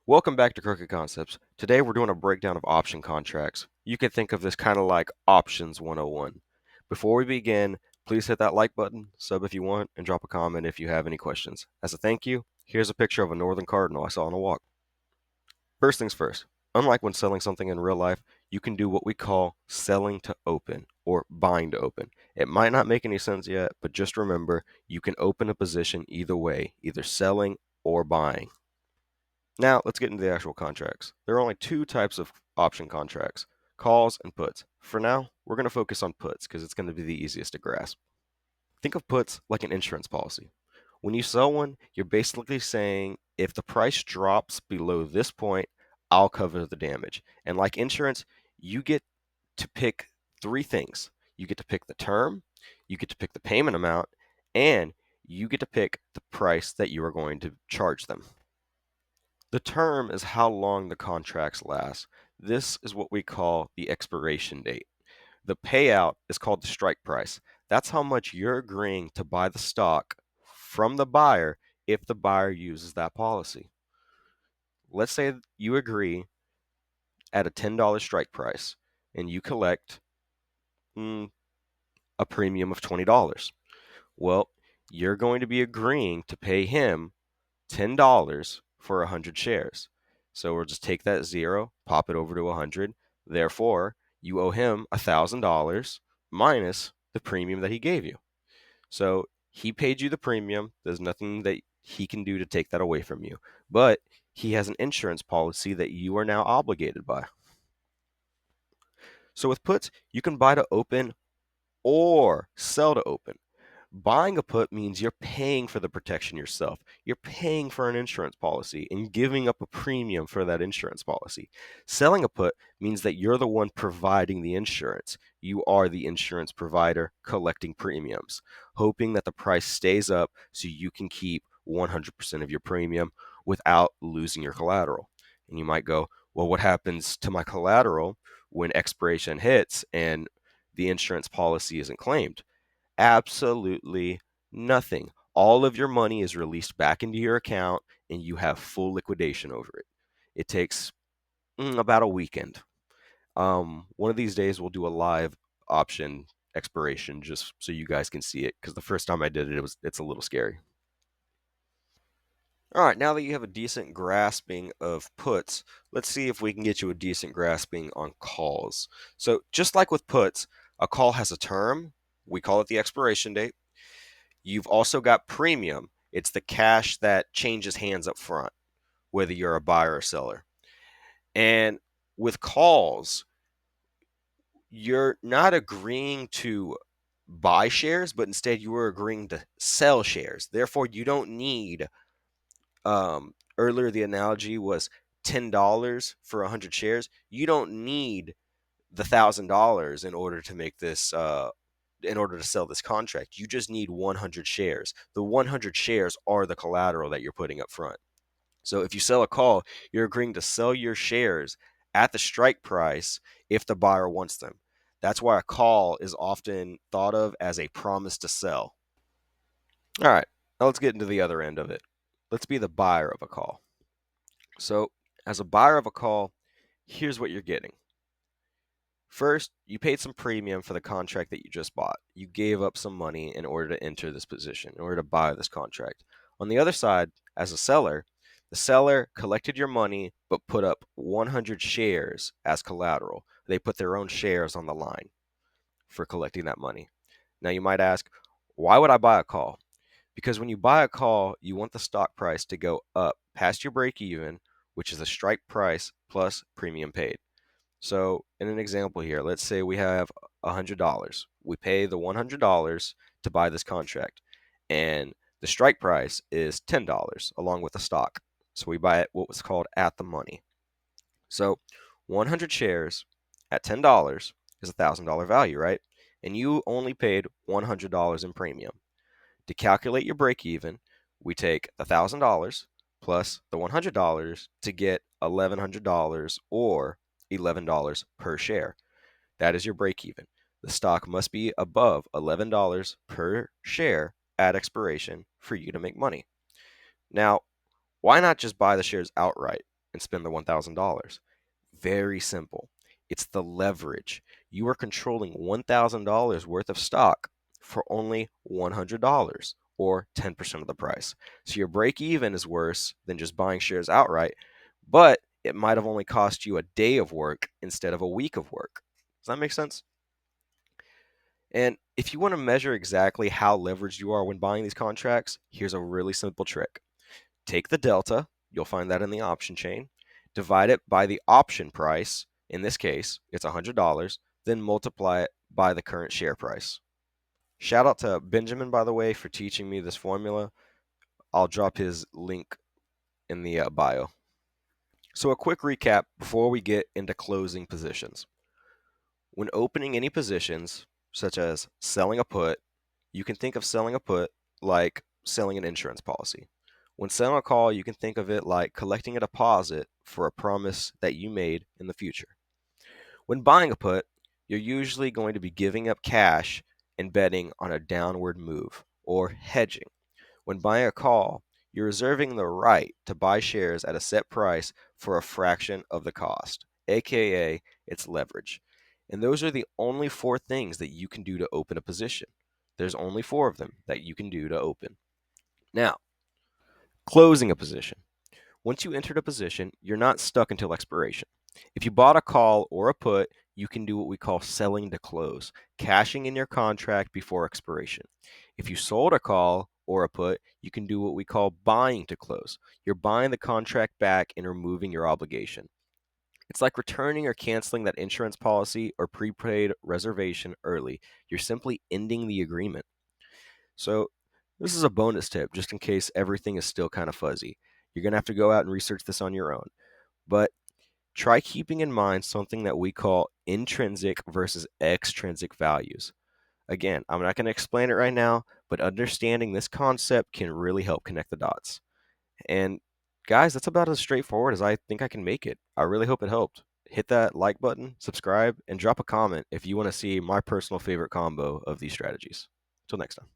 Welcome back to Crooked Concepts. Today we're doing a breakdown of option contracts. You can think of this kind of like Options 101. Before we begin, please hit that like button, sub if you want, and drop a comment if you have any questions. As a thank you, here's a picture of a northern cardinal I saw on a walk. First things first, unlike when selling something in real life, you can do what we call selling to open or buying to open. It might not make any sense yet, but just remember you can open a position either way, either selling or buying. Now, let's get into the actual contracts. There are only two types of option contracts, calls and puts. For now, we're going to focus on puts because it's going to be the easiest to grasp. Think of puts like an insurance policy. When you sell one, you're basically saying if the price drops below this point, I'll cover the damage. And like insurance, you get to pick three things. You get to pick the term, you get to pick the payment amount, and you get to pick the price that you are going to charge them. The term is how long the contracts last. This is what we call the expiration date. The payout is called the strike price. That's how much you're agreeing to buy the stock from the buyer if the buyer uses that policy. Let's say you agree at a $10 strike price and you collect a premium of $20. Well, you're going to be agreeing to pay him $10 for 100 shares. So we'll just take that zero, pop it over to 100. Therefore, you owe him $1,000 minus the premium that he gave you. So he paid you the premium. There's nothing that he can do to take that away from you. But he has an insurance policy that you are now obligated by. So with puts, you can buy to open or sell to open. Buying a put means you're paying for the protection yourself. You're paying for an insurance policy and giving up a premium for that insurance policy. Selling a put means that you're the one providing the insurance. You are the insurance provider collecting premiums, hoping that the price stays up so you can keep 100% of your premium without losing your collateral. And you might go, well, what happens to my collateral when expiration hits and the insurance policy isn't claimed? Absolutely nothing. All of your money is released back into your account and you have full liquidation over it. It takes about a weekend. One of these days we'll do a live option expiration just so you guys can see it because the first time I did it, it's a little scary. All right, now that you have a decent grasping of puts, let's see if we can get you a decent grasping on calls. So just like with puts, a call has a term. We call it the expiration date. You've also got premium. It's the cash that changes hands up front, whether you're a buyer or seller. And with calls, you're not agreeing to buy shares, but instead you are agreeing to sell shares. Therefore, you don't need, earlier the analogy was $10 for 100 shares. You don't need the $1,000 in order to make this in order to sell this contract. You just need 100 shares. The 100 shares are the collateral that you're putting up front. So if you sell a call, you're agreeing to sell your shares at the strike price if the buyer wants them. That's why a call is often thought of as a promise to sell. All right, now let's get into the other end of it. Let's be the buyer of a call. So, as a buyer of a call, here's what you're getting. First, you paid some premium for the contract that you just bought. You gave up some money in order to enter this position, in order to buy this contract. On the other side, as a seller, the seller collected your money but put up 100 shares as collateral. They put their own shares on the line for collecting that money. Now, you might ask, why would I buy a call? Because when you buy a call, you want the stock price to go up past your break even, which is the strike price plus premium paid. So, in an example here, let's say we have $100. We pay the $100 to buy this contract, and the strike price is $10 along with the stock. So, we buy it what was called at the money. So, 100 shares at $10 is a $1,000 value, right? And you only paid $100 in premium. To calculate your break even, we take the $1,000 plus the $100 to get $1,100 or $11 per share. That is your break even. The stock must be above $11 per share at expiration for you to make money. Now, why not just buy the shares outright? and spend the $1,000? Very simple. It's the leverage. You are controlling $1,000 worth of stock for only $100 or 10% of the price. So your break even is worse than just buying shares outright, but it might have only cost you a day of work instead of a week of work. Does that make sense? And if you want to measure exactly how leveraged you are when buying these contracts, here's a really simple trick. Take the delta, you'll find that in the option chain, divide it by the option price, in this case, it's $100, then multiply it by the current share price. Shout out to Benjamin, by the way, for teaching me this formula. I'll drop his link in the bio. So, a quick recap before we get into closing positions. When opening any positions, such as selling a put, you can think of selling a put like selling an insurance policy. When selling a call, you can think of it like collecting a deposit for a promise that you made in the future. When buying a put, you're usually going to be giving up cash and betting on a downward move or hedging. When buying a call, you're reserving the right to buy shares at a set price for a fraction of the cost, aka it's leverage. And those are the only four things that you can do to open a position. There's only four of them that you can do to open. Now, closing a position. Once you entered a position, you're not stuck until expiration. If you bought a call or a put, you can do what we call selling to close, cashing in your contract before expiration. If you sold a call or a put, you can do what we call buying to close. You're buying the contract back and removing your obligation. It's like returning or canceling that insurance policy or prepaid reservation early. You're simply ending the agreement. So, this is a bonus tip just in case everything is still kind of fuzzy. You're going to have to go out and research this on your own. But try keeping in mind something that we call intrinsic versus extrinsic values. Again, I'm not going to explain it right now, but understanding this concept can really help connect the dots. And guys, that's about as straightforward as I think I can make it. I really hope it helped. Hit that like button, subscribe, and drop a comment if you want to see my personal favorite combo of these strategies. Till next time.